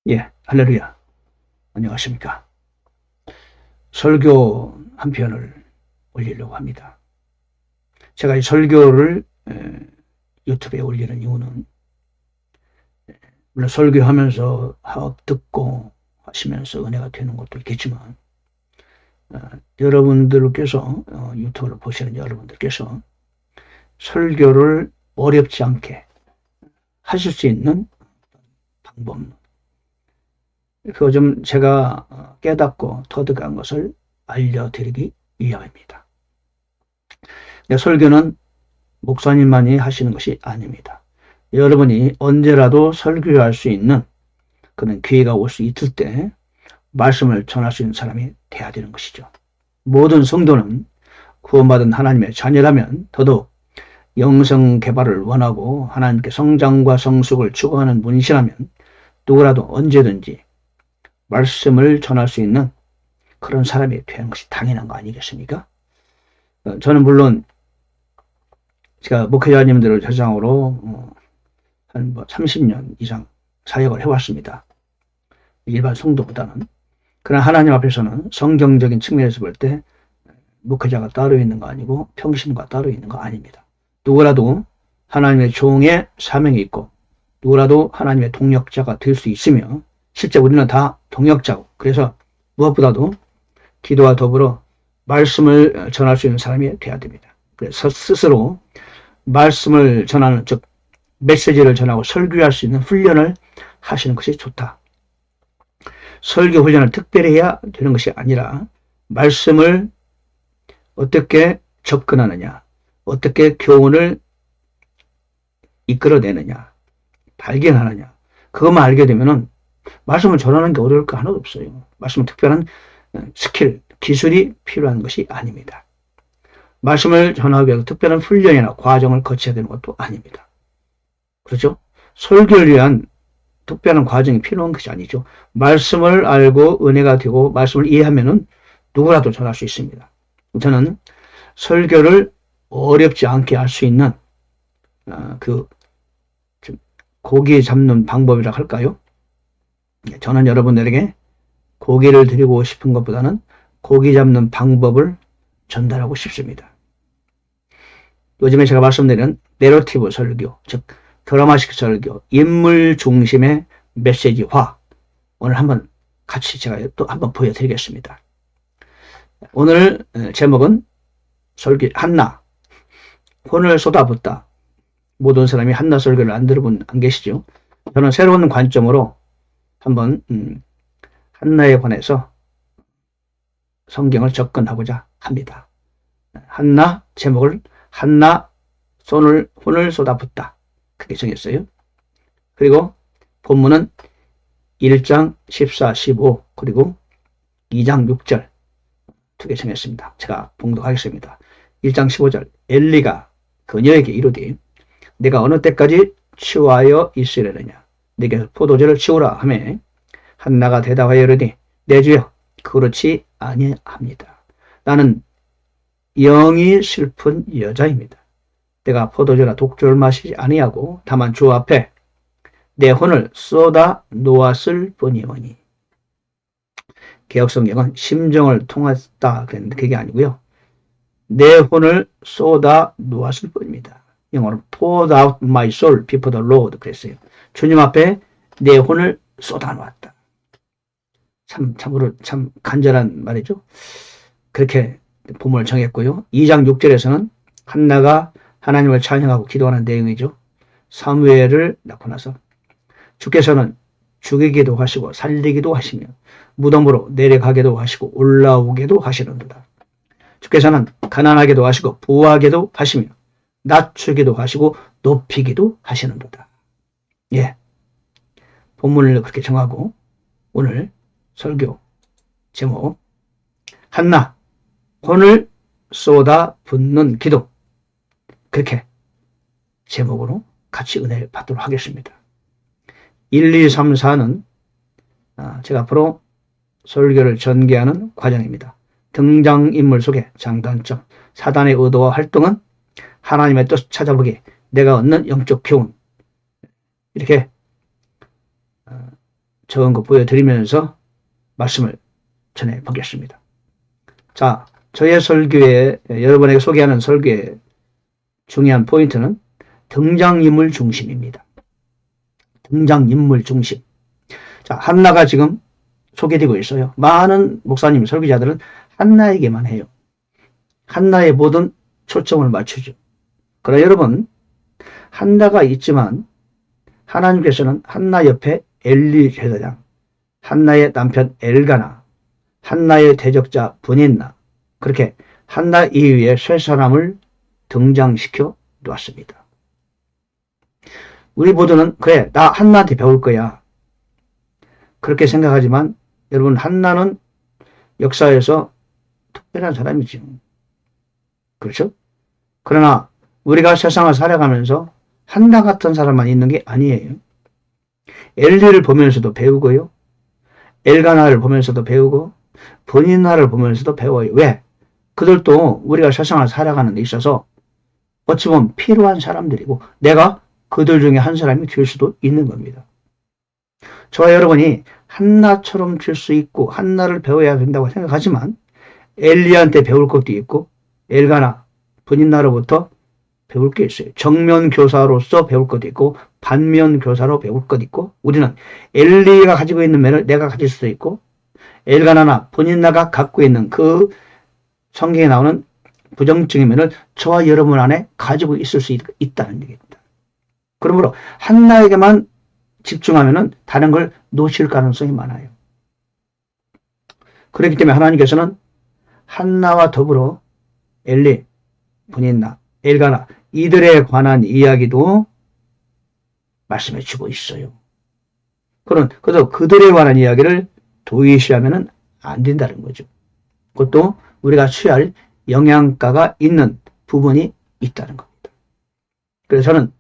예, 할렐루야. 안녕하십니까. 설교 한 편을 올리려고 합니다. 제가 이 설교를 유튜브에 올리는 이유는 물론 설교하면서 듣고 하시면서 은혜가 되는 것도 있겠지만 여러분들께서 유튜브를 보시는 여러분들께서 설교를 어렵지 않게 하실 수 있는 방법, 그거 좀 제가 깨닫고 터득한 것을 알려드리기 위함입니다. 설교는 목사님만이 하시는 것이 아닙니다. 여러분이 언제라도 설교할 수 있는 그런 기회가 올 수 있을 때 말씀을 전할 수 있는 사람이 돼야 되는 것이죠. 모든 성도는 구원받은 하나님의 자녀라면 더더욱 영성 개발을 원하고 하나님께 성장과 성숙을 추구하는 분이시라면 누구라도 언제든지 말씀을 전할 수 있는 그런 사람이 되는 것이 당연한 거 아니겠습니까? 저는 물론 제가 목회자님들을 대상으로 한 30년 이상 사역을 해왔습니다. 일반 성도보다는. 그러나 하나님 앞에서는 성경적인 측면에서 볼 때 목회자가 따로 있는 거 아니고 평신과 따로 있는 거 아닙니다. 누구라도 하나님의 종의 사명이 있고 누구라도 하나님의 동역자가 될 수 있으며 실제 우리는 다 동역자고, 그래서 무엇보다도 기도와 더불어 말씀을 전할 수 있는 사람이 돼야 됩니다. 그래서 스스로 말씀을 전하는, 즉 메시지를 전하고 설교할 수 있는 훈련을 하시는 것이 좋다. 설교 훈련을 특별히 해야 되는 것이 아니라 말씀을 어떻게 접근하느냐, 어떻게 교훈을 이끌어내느냐, 발견하느냐, 그것만 알게 되면은 말씀을 전하는 게 어려울 거 하나도 없어요. 말씀은 특별한 스킬, 기술이 필요한 것이 아닙니다. 말씀을 전하기 위해서 특별한 훈련이나 과정을 거쳐야 되는 것도 아닙니다. 그렇죠? 설교를 위한 특별한 과정이 필요한 것이 아니죠. 말씀을 알고 은혜가 되고 말씀을 이해하면은 누구라도 전할 수 있습니다. 저는 설교를 어렵지 않게 할 수 있는 고기 잡는 방법이라 할까요? 저는 여러분들에게 고기를 드리고 싶은 것보다는 고기 잡는 방법을 전달하고 싶습니다. 요즘에 제가 말씀드리는 내러티브 설교, 즉 드라마식 설교, 인물 중심의 메시지화, 오늘 한번 같이 제가 또 한번 보여드리겠습니다. 오늘 제목은 설교 한나, 혼을 쏟아붓다. 모든 사람이 한나 설교를 안 들어본 안 계시죠? 저는 새로운 관점으로 한번 한나에 관해서 성경을 접근하고자 합니다. 한나, 제목을 한나 혼을 쏟아붓다, 그렇게 정했어요. 그리고 본문은 1장 14, 15 그리고 2장 6절 두 개 정했습니다. 제가 봉독하겠습니다. 1장 15절, 엘리가 그녀에게 이르되 내가 어느 때까지 치워하여 있으려느냐, 내게 포도주를 치우라 하매 한나가 대답하여 이르되 내 주여 그렇지 아니합니다. 나는 영이 슬픈 여자입니다. 내가 포도주나 독주를 마시지 아니하고 다만 주 앞에 내 혼을 쏟아 놓았을 뿐이오니. 개역성경은 심정을 통했다 그랬는데 그게 아니고요. 내 혼을 쏟아 놓았을 뿐입니다. 영어로 poured out my soul before the Lord 그랬어요. 주님 앞에 내 혼을 쏟아 놓았다. 참으로 참 간절한 말이죠. 그렇게 본문을 정했고요. 2장 6절에서는 한나가 하나님을 찬양하고 기도하는 내용이죠. 사무엘을 낳고 나서 주께서는 죽이기도 하시고 살리기도 하시며 무덤으로 내려가게도 하시고 올라오게도 하시는도다. 주께서는 가난하게도 하시고 부하게도 하시며 낮추기도 하시고 높이기도 하시는도다. 예, 본문을 그렇게 정하고 오늘 설교 제목 한나 혼을 쏟아 붓는 기도, 그렇게 제목으로 같이 은혜를 받도록 하겠습니다. 1, 2, 3, 4는 제가 앞으로 설교를 전개하는 과정입니다. 등장인물 속의 장단점, 사단의 의도와 활동은 하나님의 뜻을 찾아보기, 내가 얻는 영적 교훈, 이렇게 적은 거 보여드리면서 말씀을 전해 보겠습니다. 자, 저의 설교에, 여러분에게 소개하는 설교의 중요한 포인트는 등장인물 중심입니다. 등장인물 중심. 자, 한나가 지금 소개되고 있어요. 많은 목사님, 설교자들은 한나에게만 해요. 한나의 모든 초점을 맞추죠. 그러나 여러분, 한나가 있지만 하나님께서는 한나 옆에 엘리 제사장, 한나의 남편 엘가나, 한나의 대적자 브닌나, 그렇게 한나 이후에 세 사람을 등장시켜 놓았습니다. 우리 모두는 그래, 나 한나한테 배울 거야, 그렇게 생각하지만 여러분, 한나는 역사에서 특별한 사람이죠. 그렇죠? 그러나 우리가 세상을 살아가면서 한나 같은 사람만 있는 게 아니에요. 엘리를 보면서도 배우고요. 엘가나를 보면서도 배우고 브닌나를 보면서도 배워요. 왜? 그들도 우리가 세상을 살아가는 데 있어서 어찌 보면 필요한 사람들이고 내가 그들 중에 한 사람이 될 수도 있는 겁니다. 저와 여러분이 한나처럼 될 수 있고 한나를 배워야 된다고 생각하지만 엘리한테 배울 것도 있고 엘가나, 브닌나로부터 배울 게 있어요. 정면 교사로서 배울 것도 있고 반면 교사로 배울 것도 있고 우리는 엘리가 가지고 있는 면을 내가 가질 수도 있고 엘가나나 브닌나가 갖고 있는 그 성경에 나오는 부정적인 면을 저와 여러분 안에 가지고 있을 수 있다는 얘기입니다. 그러므로 한나에게만 집중하면 다른 걸 놓칠 가능성이 많아요. 그렇기 때문에 하나님께서는 한나와 더불어 엘리, 브닌나, 엘가나 이들에 관한 이야기도 말씀해 주고 있어요. 그래서 그들에 관한 이야기를 도외시하면 안 된다는 거죠. 그것도 우리가 취할 영양가가 있는 부분이 있다는 겁니다. 그래서 저는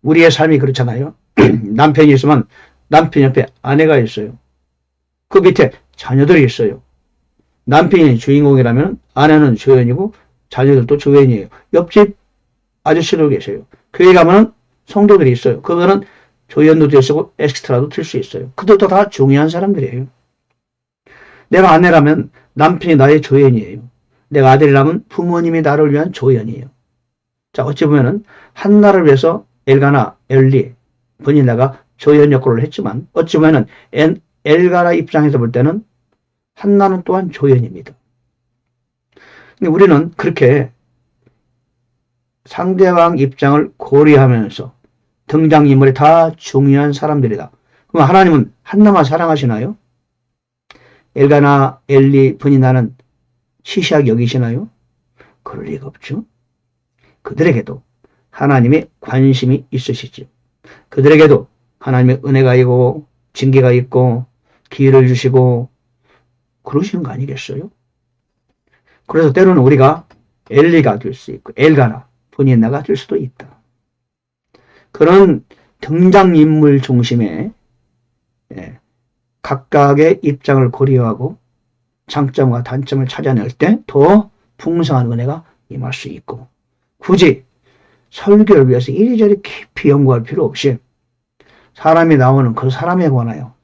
우리의 삶이 그렇잖아요. 남편이 있으면 남편 옆에 아내가 있어요. 그 밑에 자녀들이 있어요. 남편이 주인공이라면 아내는 조연이고 자녀들도 조연이에요. 옆집 아저씨도 계세요. 교회 가면은 성도들이 있어요. 그거는 조연도 될 수 있고 엑스트라도 될 수 있어요. 그들도 다 중요한 사람들이에요. 내가 아내라면 남편이 나의 조연이에요. 내가 아들이라면 부모님이 나를 위한 조연이에요. 자, 어찌 보면은 한나를 위해서 엘가나, 엘리, 브닌나가 조연 역할을 했지만 어찌 보면은 엘가나 입장에서 볼 때는 한나는 또한 조연입니다. 근데 우리는 그렇게 상대방 입장을 고려하면서 등장인물이 다 중요한 사람들이다. 그럼 하나님은 한나만 사랑하시나요? 엘가나, 엘리, 브닌나는 시시하게 여기시나요? 그럴 리가 없죠. 그들에게도 하나님의 관심이 있으시죠. 그들에게도 하나님의 은혜가 있고 징계가 있고 기회를 주시고 그러시는 거 아니겠어요? 그래서 때로는 우리가 엘리가 될 수 있고 엘가나, 브닌나가 될 수도 있다. 그런 등장인물 중심의 각각의 입장을 고려하고 장점과 단점을 찾아낼 때 더 풍성한 은혜가 임할 수 있고 굳이 설교를 위해서 이리저리 깊이 연구할 필요 없이 사람이 나오는 그 사람에 관하여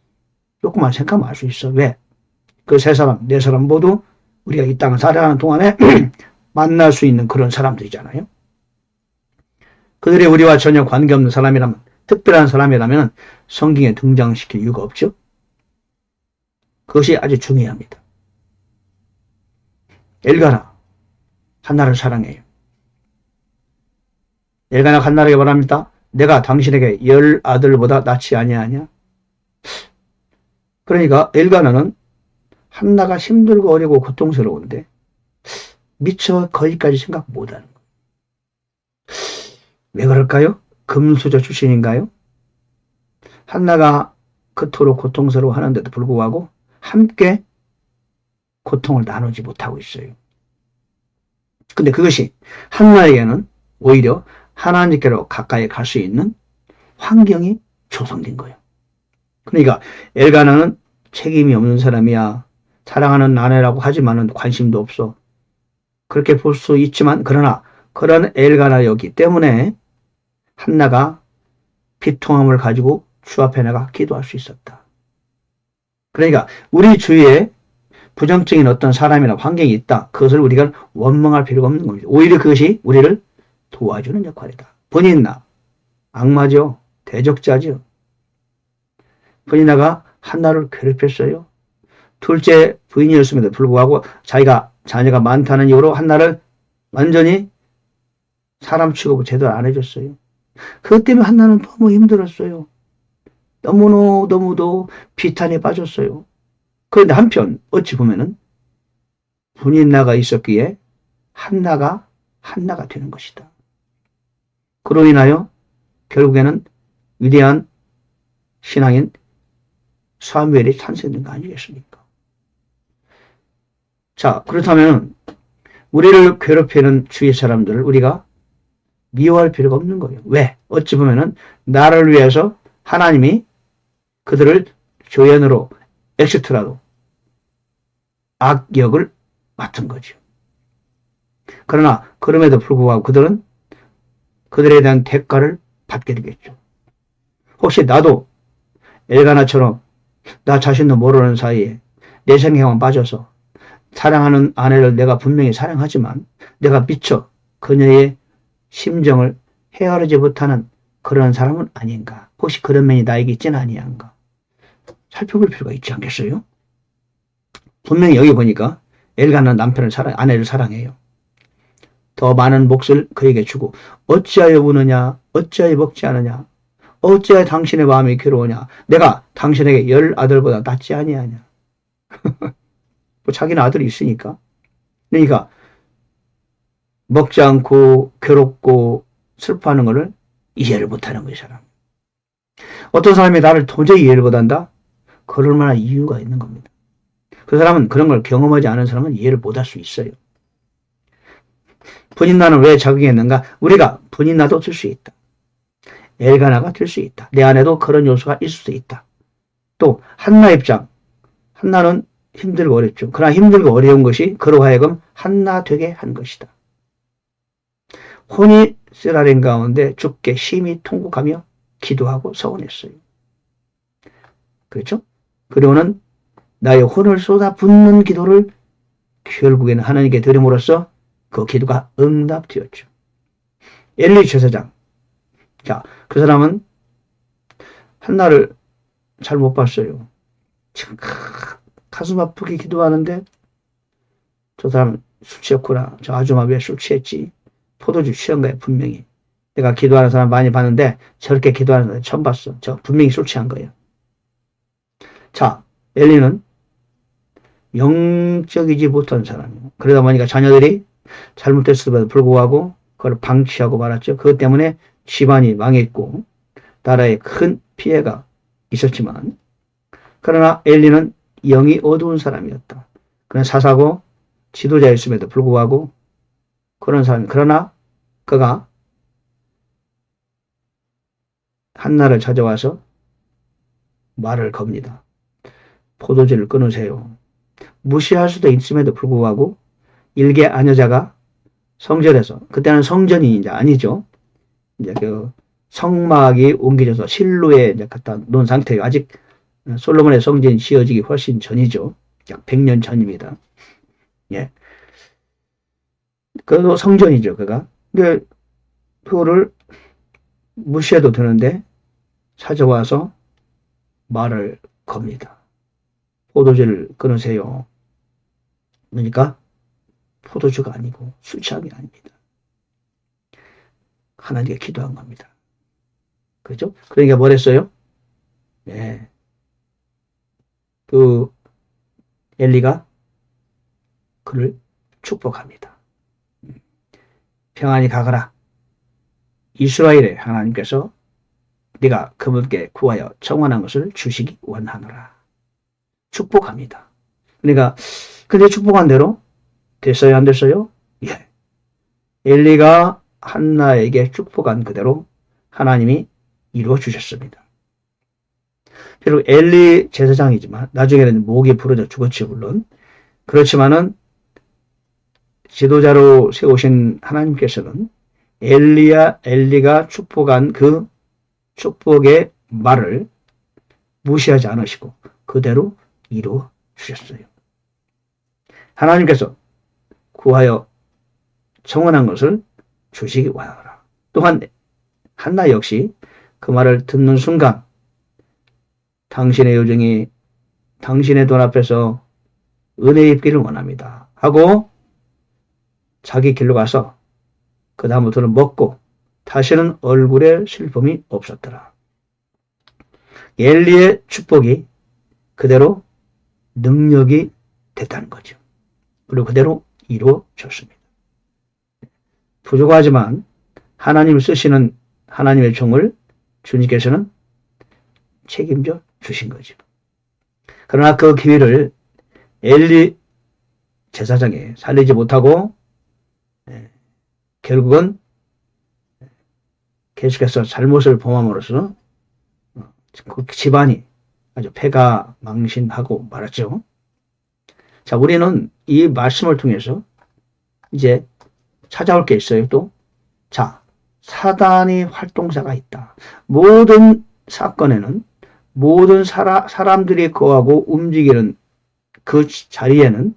조금만 생각하면 알 수 있어. 왜? 그 세 사람, 네 사람 모두 우리가 이 땅을 살아가는 동안에 만날 수 있는 그런 사람들이잖아요. 그들이 우리와 전혀 관계없는 사람이라면, 특별한 사람이라면 성경에 등장시킬 이유가 없죠. 그것이 아주 중요합니다. 엘가나, 한나를 사랑해요. 엘가나 한나에게 말합니다. 내가 당신에게 10 아들보다 낫지 아니하냐? 그러니까 엘가나는 한나가 힘들고 어리고 고통스러운데 미처 거기까지 생각 못하는 거예요. 왜 그럴까요? 금수저 출신인가요? 한나가 그토록 고통스러워 하는데도 불구하고 함께 고통을 나누지 못하고 있어요. 근데 그것이 한나에게는 오히려 하나님께로 가까이 갈 수 있는 환경이 조성된 거예요. 그러니까 엘가나는 책임이 없는 사람이야. 사랑하는 아내라고 하지만은 관심도 없어. 그렇게 볼 수 있지만 그러나 그런 엘가나였기 때문에 한나가 비통함을 가지고 주 앞에 나가 기도할 수 있었다. 그러니까 우리 주위에 부정적인 어떤 사람이나 환경이 있다. 그것을 우리가 원망할 필요가 없는 겁니다. 오히려 그것이 우리를 도와주는 역할이다. 분인나, 악마죠. 대적자죠. 분인나가 한나를 괴롭혔어요. 둘째 부인이었음에도 불구하고 자기가 자녀가 많다는 이유로 한나를 완전히 사람 취급을 제대로 안 해줬어요. 그것 때문에 한나는 너무 힘들었어요. 너무도 비탄에 빠졌어요. 그런데 한편 어찌 보면은 분인나가 있었기에 한나가 되는 것이다. 그로 인하여 결국에는 위대한 신앙인 사무엘이 탄생된 거 아니겠습니까? 자, 그렇다면 우리를 괴롭히는 주위 사람들을 우리가 미워할 필요가 없는 거예요. 왜? 어찌 보면은 나를 위해서 하나님이 그들을 조연으로 엑스트라로 악역을 맡은 거죠. 그러나 그럼에도 불구하고 그들은 그들에 대한 대가를 받게 되겠죠. 혹시 나도 엘가나처럼 나 자신도 모르는 사이에 내 생각만 빠져서 사랑하는 아내를 내가 분명히 사랑하지만 내가 미처 그녀의 심정을 헤아리지 못하는 그런 사람은 아닌가? 혹시 그런 면이 나에게 있지는 아니한가? 살펴볼 필요가 있지 않겠어요? 분명히 여기 보니까 엘가나는 남편을 아내를 사랑해요. 더 많은 몫을 그에게 주고 어찌하여 우느냐? 어찌하여 먹지 않으냐? 어찌하여 당신의 마음이 괴로우냐? 내가 당신에게 10 아들보다 낫지 아니하냐? 뭐 자기는 아들이 있으니까. 그러니까 먹지 않고 괴롭고 슬퍼하는 것을 이해를 못하는 거예요, 사람. 어떤 사람이 나를 도저히 이해를 못한다? 그럴 만한 이유가 있는 겁니다. 그 사람은 그런 걸 경험하지 않은 사람은 이해를 못할 수 있어요. 분인나는 왜 작용했는가? 우리가 분인나도 될 수 있다. 엘가나가 될 수 있다. 내 안에도 그런 요소가 있을 수 있다. 또 한나 입장. 한나는 힘들고 어렵죠. 그러나 힘들고 어려운 것이 그로 하여금 한나 되게 한 것이다. 혼이 쓰라린 가운데 주께 심히 통곡하며 기도하고 서원했어요. 그렇죠? 그리고는 나의 혼을 쏟아붓는 기도를 결국에는 하나님께 드림으로써 그 기도가 응답되었죠. 엘리 제사장. 자, 그 사람은 한나를 잘 못 봤어요. 지금 가슴 아프게 기도하는데 저 사람 술 취했구나. 저 아줌마 왜 술 취했지? 포도주 취한 거야, 분명히. 내가 기도하는 사람 많이 봤는데 저렇게 기도하는 사람 처음 봤어. 저 분명히 술 취한 거예요. 자, 엘리는 영적이지 못한 사람이에요. 그러다 보니까 자녀들이 잘못됐음에도 불구하고 그걸 방치하고 말았죠. 그것 때문에 집안이 망했고 나라에 큰 피해가 있었지만 그러나 엘리는 영이 어두운 사람이었다. 그는 사사고 지도자였음에도 불구하고 그런 사람이 그러나 그가 한나를 찾아와서 말을 겁니다. 포도주를 끊으세요. 무시할 수도 있음에도 불구하고 일개 아녀자가 성전에서 그때는 성전이 이제 아니죠. 이제 그 성막이 옮겨져서 실로에 이제 갖다 놓은 상태예요. 아직 솔로몬의 성전이 지어지기 훨씬 전이죠. 약 100년 전입니다. 예. 그래도 성전이죠, 그가. 근데 그거를 무시해도 되는데 찾아와서 말을 겁니다. 포도주를 끊으세요. 그러니까 포도주가 아니고 술 취한 게 아닙니다. 하나님께 기도한 겁니다. 그죠? 그러니까 뭘 했어요? 네. 그 엘리가 그를 축복합니다. 평안히 가거라. 이스라엘의 하나님께서 네가 그분께 구하여 청원한 것을 주시기 원하노라. 축복합니다. 그러니까 근데 축복한 대로 됐어요? 안 됐어요? 예. 엘리가 한나에게 축복한 그대로 하나님이 이루어 주셨습니다. 그리고 엘리 제사장이지만 나중에는 목이 부러져 죽었지 물론. 그렇지만은 지도자로 세우신 하나님께서는 엘리가 축복한 그 축복의 말을 무시하지 않으시고 그대로 이루어 주셨어요. 하나님께서 구하여 청원한 것을 주시기 원하노라. 또한 한나 역시 그 말을 듣는 순간 당신의 요정이 당신의 돈 앞에서 은혜 입기를 원합니다 하고 자기 길로 가서 그 다음부터는 먹고 다시는 얼굴에 슬픔이 없었더라. 엘리의 축복이 그대로 능력이 됐다는 거죠. 그리고 그대로 이루어졌습니다. 부족하지만 하나님을 쓰시는 하나님의 종을 주님께서는 책임져 주신 거죠. 그러나 그 기회를 엘리 제사장이 살리지 못하고 결국은 계속해서 잘못을 범함으로써 그 집안이 아주 패가 망신하고 말았죠. 자, 우리는 이 말씀을 통해서 이제 찾아올 게 있어요. 또 자, 사단의 활동사가 있다. 모든 사건에는 모든 사람들이 거하고 움직이는 그 자리에는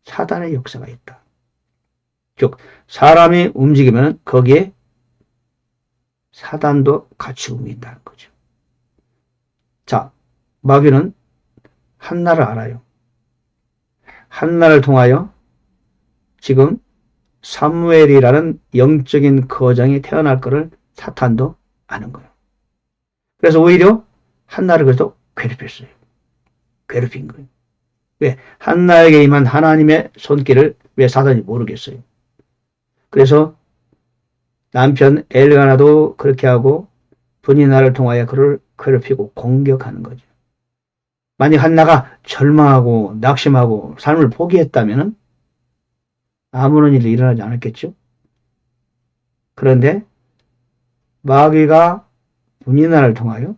사단의 역사가 있다. 즉 사람이 움직이면 거기에 사단도 같이 움직인다는 거죠. 자, 마귀는 한나를 알아요. 한나를 통하여 지금 사무엘이라는 영적인 거장이 태어날 것을 사탄도 아는 거예요. 그래서 오히려 한나를 그래도 괴롭혔어요. 괴롭힌 거예요. 왜? 한나에게 임한 하나님의 손길을 왜 사단이 모르겠어요. 그래서 남편 엘가나도 그렇게 하고 분이나를 통하여 그를 괴롭히고 공격하는 거죠. 만약 한나가 절망하고 낙심하고 삶을 포기했다면 아무런 일이 일어나지 않았겠죠. 그런데 마귀가 분이나를 통하여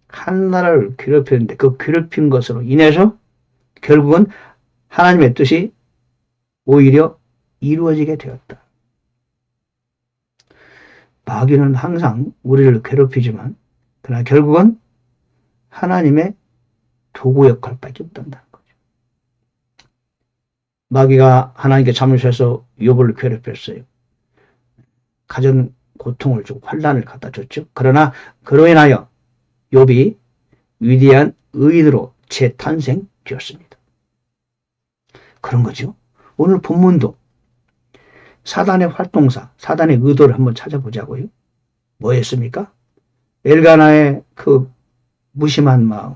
한나를 괴롭혔는데 그 괴롭힌 것으로 인해서 결국은 하나님의 뜻이 오히려 이루어지게 되었다. 마귀는 항상 우리를 괴롭히지만 그러나 결국은 하나님의 도구 역할밖에 없단다는 거죠. 마귀가 하나님께 잠수해서 욥을 괴롭혔어요. 가정 고통을 주고 환난을 갖다 줬죠. 그러나 그로 인하여 욥이 위대한 의인으로 재탄생되었습니다. 그런 거죠. 오늘 본문도 사단의 활동사, 사단의 의도를 한번 찾아보자고요. 뭐였습니까? 엘가나의 그 무심한 마음.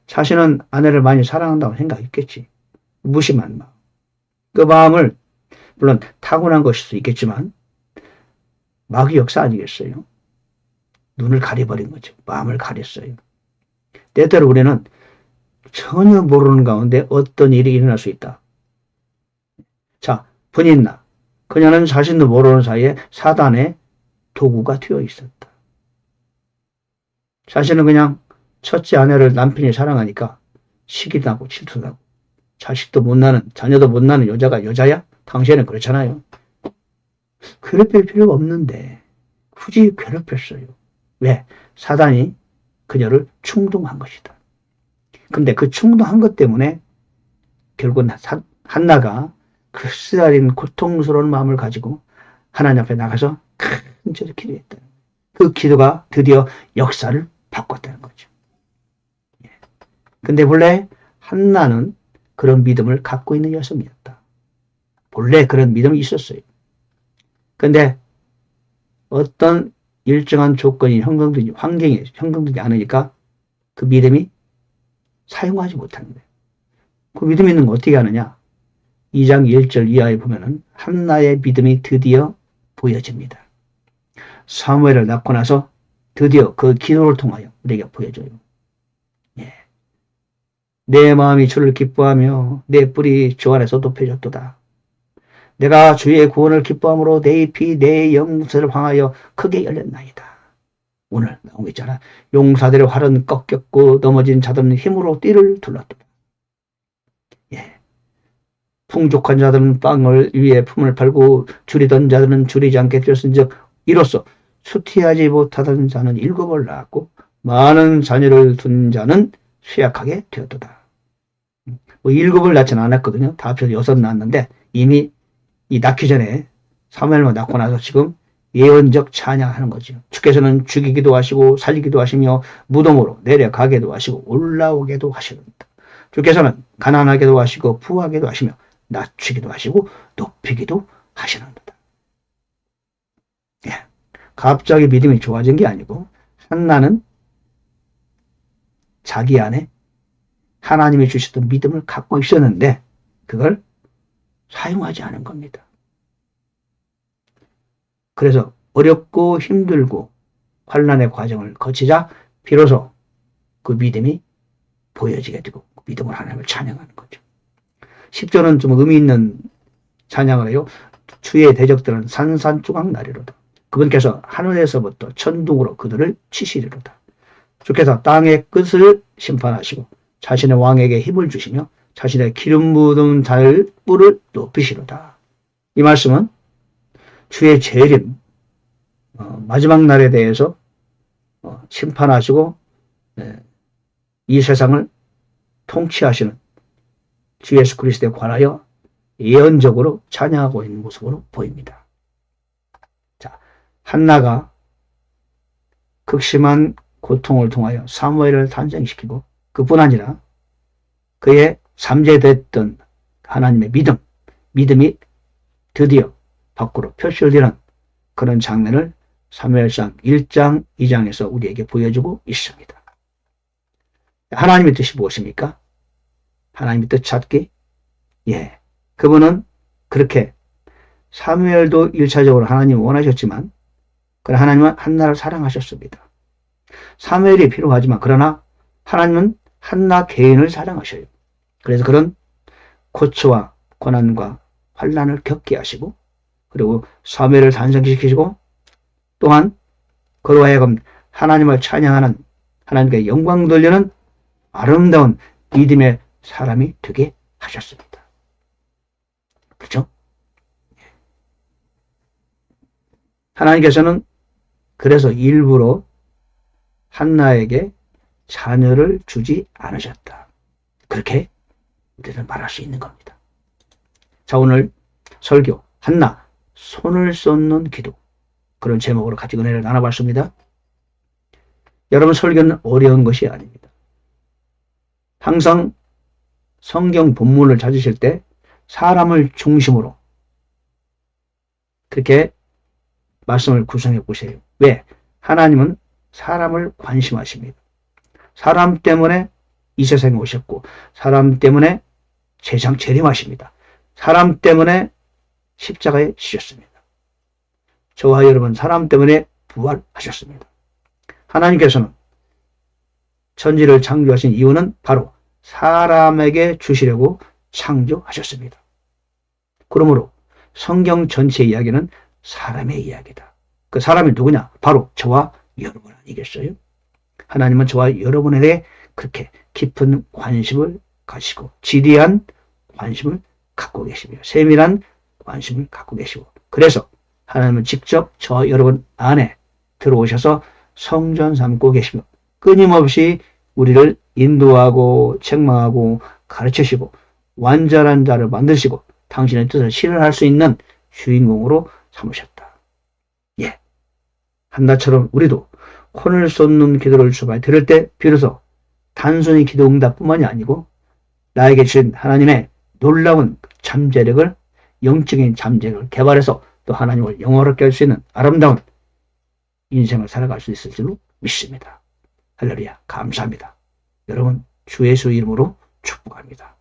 자신은 아내를 많이 사랑한다고 생각했겠지. 무심한 마음. 그 마음을 물론 타고난 것일 수 있겠지만 마귀 역사 아니겠어요? 눈을 가려버린 거죠. 마음을 가렸어요. 때때로 우리는 전혀 모르는 가운데 어떤 일이 일어날 수 있다. 자, 분인나. 그녀는 자신도 모르는 사이에 사단의 도구가 되어 있었다. 자신은 그냥 첫째 아내를 남편이 사랑하니까 시기 나고 질투나고 자식도 못 낳는, 자녀도 못 낳는 여자가 여자야? 당시에는 그렇잖아요. 괴롭힐 필요가 없는데 굳이 괴롭혔어요. 왜? 사단이 그녀를 충동한 것이다. 근데 그 충동한 것 때문에 결국은 한나가 그 쓰라린 고통스러운 마음을 가지고 하나님 앞에 나가서 간절히 기도했다. 그 기도가 드디어 역사를 바꿨다는 거죠. 근데 본래 한나는 그런 믿음을 갖고 있는 여성이었다. 본래 그런 믿음이 있었어요. 근데 어떤 일정한 조건이 환경이 형성되지 않으니까 그 믿음이 사용하지 못하는 거예요. 그 믿음이 있는 거 어떻게 하느냐? 2장 1절 이하에 보면은 한나의 믿음이 드디어 보여집니다. 사무엘을 낳고 나서 드디어 그 기도를 통하여 우리에게 보여줘요. 예. 내 마음이 주를 기뻐하며 내 뿔이 주 안에서 높여졌도다. 내가 주의 구원을 기뻐함으로 내 잎이 내 영세를 향하여 크게 열렸나이다. 오늘 나온 거 있잖아. 용사들의 활은 꺾였고 넘어진 자들은 힘으로 띠를 둘렀도다. 예. 풍족한 자들은 빵을 위에 품을 팔고 줄이던 자들은 줄이지 않게 되었은즉 이로써 수티하지 못하던 자는 7을 낳았고 많은 자녀를 둔 자는 쇠약하게 되었도다. 뭐 7을 낳지는 않았거든요. 다 합쳐서 6 낳았는데 이미 이 낳기 전에 사무엘만 낳고 나서 지금 예언적 찬양하는 거죠. 주께서는 죽이기도 하시고 살리기도 하시며 무덤으로 내려가게도 하시고 올라오게도 하시는다. 주께서는 가난하게도 하시고 부하게도 하시며 낮추기도 하시고 높이기도 하시는다. 예. 갑자기 믿음이 좋아진 게 아니고 한나는 자기 안에 하나님이 주셨던 믿음을 갖고 있었는데 그걸 사용하지 않은 겁니다. 그래서 어렵고 힘들고 환난의 과정을 거치자 비로소 그 믿음이 보여지게 되고 믿음으로 하나님을 찬양하는 거죠. 10절은 좀 의미 있는 찬양을 해요. 주의 대적들은 산산조각 나리로다. 그분께서 하늘에서부터 천둥으로 그들을 치시리로다. 주께서 땅의 끝을 심판하시고 자신의 왕에게 힘을 주시며 자신의 기름 묻은 뿔을 높이시로다. 이 말씀은 주의 재림, 마지막 날에 대해서 심판하시고 이 세상을 통치하시는 주 예수 그리스도에 관하여 예언적으로 찬양하고 있는 모습으로 보입니다. 자, 한나가 극심한 고통을 통하여 사무엘을 탄생시키고 그뿐 아니라 그의 잠재됐던 하나님의 믿음이 드디어 밖으로 표출되는 그런 장면을 사무엘상 1장, 2장에서 우리에게 보여주고 있습니다. 하나님의 뜻이 무엇입니까? 하나님의 뜻 찾기? 예. 그분은 그렇게 사무엘도 1차적으로 하나님을 원하셨지만 그러나 하나님은 한나를 사랑하셨습니다. 사무엘이 필요하지만 그러나 하나님은 한나 개인을 사랑하셔요. 그래서 그런 고초와 고난과 환난을 겪게 하시고 그리고 사무엘을 탄생시키시고 또한 그로 하여금 하나님을 찬양하는 하나님께 영광 돌리는 아름다운 믿음의 사람이 되게 하셨습니다. 그렇죠? 하나님께서는 그래서 일부러 한나에게 자녀를 주지 않으셨다. 그렇게 우리는 말할 수 있는 겁니다. 자, 오늘 설교 한나 손을 쏟는 기도 그런 제목으로 같이 은혜를 나눠봤습니다. 여러분 설교는 어려운 것이 아닙니다. 항상 성경 본문을 찾으실 때 사람을 중심으로 그렇게 말씀을 구성해 보세요. 왜? 하나님은 사람을 관심하십니다. 사람 때문에 이 세상에 오셨고 사람 때문에 세상 재림하십니다. 사람 때문에 십자가에 지셨습니다. 저와 여러분 사람 때문에 부활하셨습니다. 하나님께서는 천지를 창조하신 이유는 바로 사람에게 주시려고 창조하셨습니다. 그러므로 성경 전체 이야기는 사람의 이야기다. 그 사람이 누구냐? 바로 저와 여러분 아니겠어요? 하나님은 저와 여러분에 대해 그렇게 깊은 관심을 가지고 지대한 관심을 갖고 계시며 세밀한 관심을 갖고 계시고 그래서 하나님은 직접 저 여러분 안에 들어오셔서 성전 삼고 계시며 끊임없이 우리를 인도하고 책망하고 가르치시고 완전한 자를 만드시고 당신의 뜻을 실현할 수 있는 주인공으로 삼으셨다. 예, 한나처럼 우리도 혼을 쏟는 기도를 주말 들을 때 비로소 단순히 기도 응답뿐만이 아니고 나에게 주신 하나님의 놀라운 잠재력을 영적인 잠재력을 개발해서 또 하나님을 영화롭게 할 수 있는 아름다운 인생을 살아갈 수 있을 줄로 믿습니다. 할렐루야 감사합니다. 여러분 주 예수 이름으로 축복합니다.